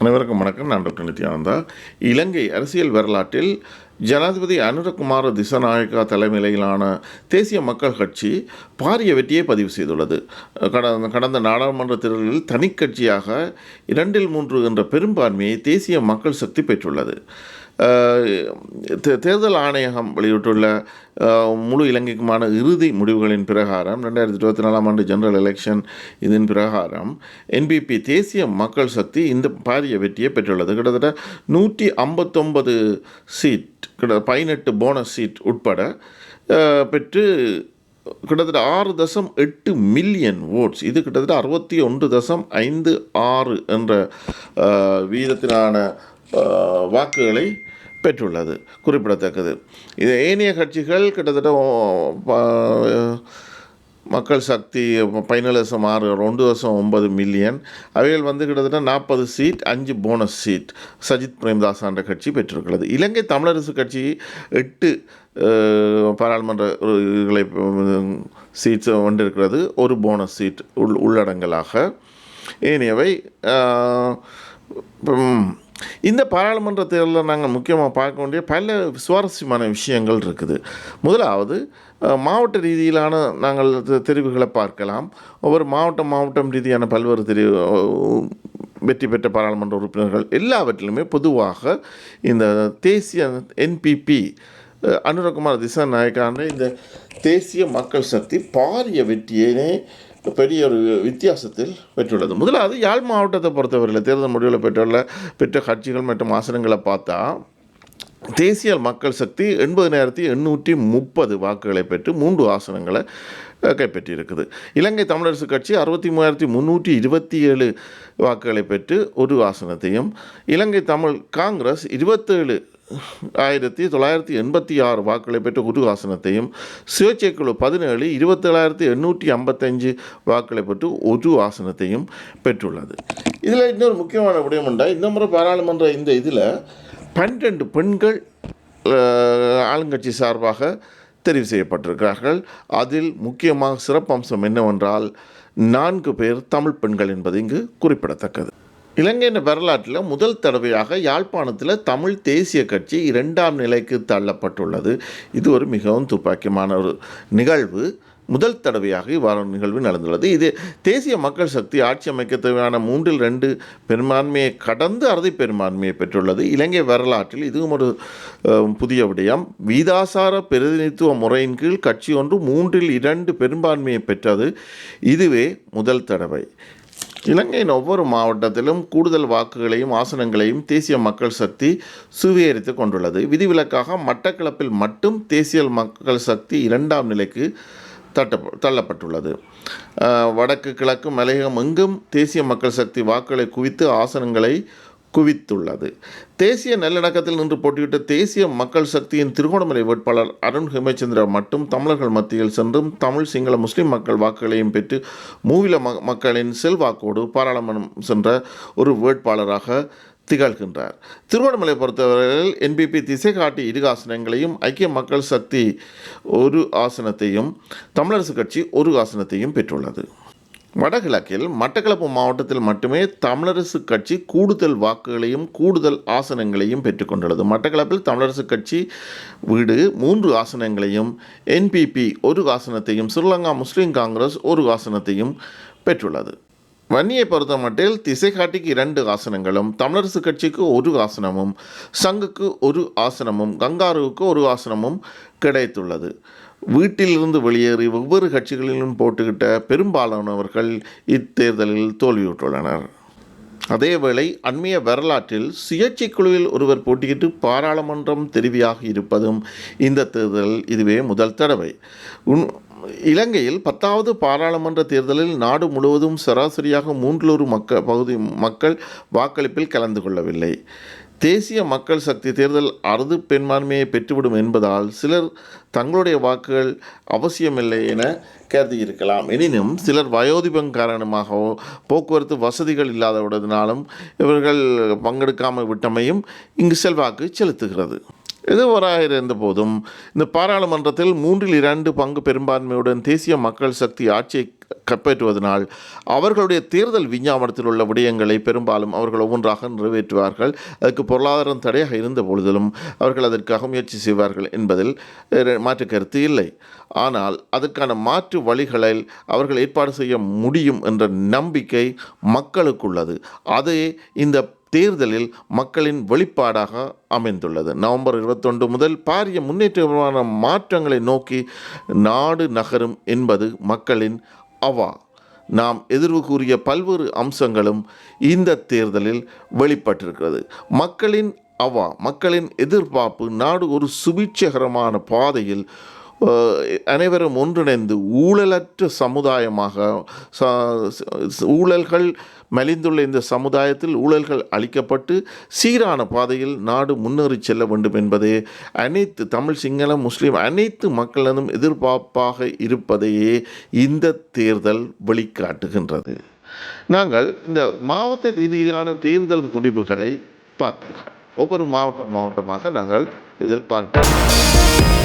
அனைவருக்கும் வணக்கம். நான் டாக்டர் நித்யானந்தா. இலங்கை அரசியல் வரலாற்றில் ஜனாதிபதி அனுரகுமார திசாநாயக்கா தலைமையிலான தேசிய மக்கள் கட்சி பாரிய வெற்றியை பதிவு செய்துள்ளது. கடந்த நாடாளுமன்ற தேர்தலில் தனிக்கட்சியாக 2/3 என்ற பெரும்பான்மையை தேசிய மக்கள் சக்தி பெற்றுள்ளது. தேர்தல் ஆணையகம் வெளியிட்டுள்ள முழு இலங்கைக்குமான இறுதி முடிவுகளின் பிரகாரம் 2024 ஆண்டு ஜெனரல் எலெக்ஷன் இதன் பிரகாரம் என்பிபி தேசிய மக்கள் சக்தி இந்த பாரிய வெற்றியை பெற்றுள்ளது. கிட்டத்தட்ட 159 சீட், 18 போனஸ் சீட் உட்பட பெற்று கிட்டத்தட்ட 6.8 மில்லியன் ஓட்ஸ், இது கிட்டத்தட்ட 61.56 என்ற வீதத்திலான வாக்குகளை பெற்றுள்ளது, குறிப்பிடத்தக்கது. இது ஏனைய கட்சிகள் கிட்டத்தட்ட மக்கள் சக்தி 15.6 2.9 மில்லியன், அவைகள் கிட்டத்தட்ட 40 seat, 5 bonus seat Sajith Premadasa என்ற கட்சி பெற்றிருக்கிறது. இலங்கை தமிழரசு கட்சி 8 பாராளுமன்ற சீட்ஸ் வந்திருக்கிறது, ஒரு போனஸ் சீட் உள்ளடங்கலாக. ஏனையவை இந்த பாராளுமன்ற தேர்தலில் நாங்கள் முக்கியமாக பார்க்க வேண்டிய பல சுவாரஸ்யமான விஷயங்கள் இருக்குது. முதலாவது, மாவட்ட ரீதியிலான நாங்கள் தெரிவுகளை பார்க்கலாம். ஒவ்வொரு மாவட்டம் ரீதியான பல்வேறு வெற்றி பெற்ற பாராளுமன்ற உறுப்பினர்கள் எல்லாவற்றிலுமே பொதுவாக இந்த தேசிய என்பிபி அனுரகுமார திசாநாயக்கான இந்த தேசிய மக்கள் சக்தி பாரிய வெற்றியினை பெரிய ஒரு வித்தியாசத்தில் பெற்றுள்ளது. முதலாவது, யாழ் மாவட்டத்தை பொறுத்தவரையில் தேர்தல் முடிவில் பெற்ற கட்சிகள் மற்றும் ஆசனங்களை பார்த்தா தேசிய மக்கள் சக்தி 80,830 வாக்குகளை பெற்று 3 ஆசனங்களை கைப்பற்றியிருக்குது. இலங்கை தமிழரசு கட்சி 63,327 வாக்குகளை பெற்று ஒரு ஆசனத்தையும், இலங்கை தமிழ் காங்கிரஸ் 27,986 வாக்குகளை பெற்று ஒரு ஆசனத்தையும், சுயேட்சை குழு 17 27,855 வாக்குகளை பெற்று ஒரு ஆசனத்தையும் பெற்றுள்ளது. இதில் இன்னொரு முக்கியமான விடயம் உண்டா, இந்த முறை பாராளுமன்ற இந்த இதில் 12 பெண்கள் ஆளுங்கட்சி சார்பாக தெரிவு செய்யப்பட்டிருக்கிறார்கள். அதில் முக்கியமாக சிறப்பம்சம் என்னவென்றால் 4 பேர் தமிழ் பெண்கள் என்பது இங்கு குறிப்பிடத்தக்கது. இலங்கையின் வரலாற்றில் முதல் தடவையாக யாழ்ப்பாணத்தில் தமிழ் தேசிய கட்சி 2ஆம் நிலைக்கு தள்ளப்பட்டுள்ளது. இது ஒரு மிகவும் துப்பாக்கியமான ஒரு நிகழ்வு. முதல் தடவையாக இவ்வாறு நிகழ்வு நடந்துள்ளது. இது தேசிய மக்கள் சக்தி ஆட்சி அமைக்க தேவையான 3/2 பெரும்பான்மையை கடந்து அறுதி பெரும்பான்மையை பெற்றுள்ளது. இலங்கை வரலாற்றில் இதுவும் ஒரு புதிய விடயம். வீதாசார பிரதிநிதித்துவ முறையின் கீழ் கட்சி ஒன்று 3/2 பெரும்பான்மையை பெற்றது. இதுவே முதல் தடவை. இலங்கையின் ஒவ்வொரு மாவட்டத்திலும் கூடுதல் வாக்குகளையும் ஆசனங்களையும் தேசிய மக்கள் சக்தி சுவீகரித்து கொண்டுள்ளது. விதிவிலக்காக மட்டக்களப்பில் மட்டும் தேசிய மக்கள் சக்தி 2ஆம் நிலைக்கு தள்ளப்பட்டுள்ளது. வடக்கு கிழக்கு மலையகம் எங்கும் தேசிய மக்கள் சக்தி வாக்குகளை குவித்து ஆசனங்களை குவித்துள்ளது. தேசிய நல்லிணக்கத்தில் நின்று போட்டியிட்ட தேசிய மக்கள் சக்தியின் திருகோணமலை வேட்பாளர் அருண் ஹேமச்சந்திரா மட்டும் தமிழர்கள் மத்தியில் சென்றும் தமிழ் சிங்கள முஸ்லிம் மக்கள் வாக்குகளையும் பெற்று மூவில மக்களின் செல்வாக்கோடு பாராளுமன்றம் சென்ற ஒரு வேட்பாளராக திகழ்கின்றார். திருவண்ணாமலை பொறுத்தவரையில் என்பிபி திசை காட்டி 2 ஆசனங்களையும், ஐக்கிய மக்கள் சக்தி 1 ஆசனத்தையும், தமிழரசு கட்சி 1 ஆசனத்தையும் பெற்றுள்ளது. வடகிழக்கில் மட்டக்களப்பு மாவட்டத்தில் மட்டுமே தமிழரசு கட்சி கூடுதல் வாக்குகளையும் கூடுதல் ஆசனங்களையும் பெற்றுக்கொண்டுள்ளது. மட்டக்களப்பில் தமிழரசு கட்சி வீடு 3 ஆசனங்களையும், என்பிபி 1 ஆசனத்தையும், ஸ்ரீலங்கா முஸ்லீம் காங்கிரஸ் 1 ஆசனத்தையும் பெற்றுள்ளது. வன்னியை பொறுத்த மட்டில் திசை காட்டிக்கு 2 ஆசனங்களும், தமிழரசு கட்சிக்கு 1 ஆசனமும், சங்குக்கு 1 ஆசனமும், கங்காருவுக்கு 1 ஆசனமும் கிடைத்துள்ளது. வீட்டிலிருந்து வெளியேறி ஒவ்வொரு கட்சிகளிலும் போட்டுக்கிட்ட பெரும்பாலானவர்கள் இத்தேர்தலில் தோல்வியுற்றுள்ளனர். அதேவேளை அண்மைய வரலாற்றில் சுயேட்சை குழுவில் ஒருவர் போட்டியிட்டு பாராளுமன்றம் தெரிவியாக இருப்பதும் இந்த தேர்தல் இதுவே முதல் தடவை. இலங்கையில் 10வது பாராளுமன்ற தேர்தலில் நாடு முழுவதும் சராசரியாக 3 பகுதி மக்கள் வாக்களிப்பில் கலந்து கொள்ளவில்லை. தேசிய மக்கள் சக்தி தேர்தல் அறுதி பெரும்பான்மையை பெற்றுவிடும் என்பதால் சிலர் தங்களுடைய வாக்குகள் அவசியமில்லை என கருதியிருக்கலாம். எனினும் சிலர் வயோதிபம் காரணமாகவோ போக்குவரத்து வசதிகள் இல்லாதவிடத்தினாலும் இவர்கள் பங்கெடுக்காமல் விட்டமையும் இங்கு செல்வாக்கு செலுத்துகிறது. எதுவராக இருந்தபோதும் இந்த பாராளுமன்றத்தில் 2 பங்கு பெரும்பான்மையுடன் தேசிய மக்கள் சக்தி ஆட்சியை கைப்பற்றுவதனால் அவர்களுடைய தேர்தல் விஞ்ஞாபனத்தில் உள்ள விடயங்களை பெரும்பாலும் அவர்கள் ஒவ்வொன்றாக நிறைவேற்றுவார்கள். அதுக்கு பொருளாதாரம் தடையாக இருந்த பொழுதிலும் அவர்கள் அதற்காக முயற்சி செய்வார்கள் என்பதில் மாற்று கருத்து இல்லை. ஆனால் அதற்கான மாற்று வழிகளில் அவர்கள் ஏற்பாடு செய்ய முடியும் என்ற நம்பிக்கை மக்களுக்குள்ளது. அதே இந்த தேர்தலில் மக்களின் வெளிப்பாடாக அமைந்துள்ளது. நவம்பர் 21 முதல் பாரிய முன்னேற்றமான மாற்றங்களை நோக்கி நாடு நகரும் என்பது மக்களின் அவா. நாம் எதிர்வு கூறிய பல்வேறு அம்சங்களும் இந்த தேர்தலில் வெளிப்பட்டிருக்கிறது. மக்களின் அவா, மக்களின் எதிர்பார்ப்பு நாடு ஒரு சுபீட்சகரமான பாதையில் அனைவரும் ஒன்றிணைந்து ஊழலற்ற சமுதாயமாக ஊழல்கள் மலிந்துள்ள இந்த சமுதாயத்தில் ஊழல்கள் அளிக்கப்பட்டு சீரான பாதையில் நாடு முன்னேறி செல்ல வேண்டும் என்பதே அனைத்து தமிழ், சிங்களம், முஸ்லீம் அனைத்து மக்களிடம் எதிர்பார்ப்பாக இருப்பதையே இந்த தேர்தல் வெளிக்காட்டுகின்றது. நாங்கள் இந்த மாவட்ட ரீதியிலான தேர்தல் முடிவுகளை பார்க்கிறோம். ஒவ்வொரு மாவட்டமாக நாங்கள் எதிர்பார்க்கிறோம்.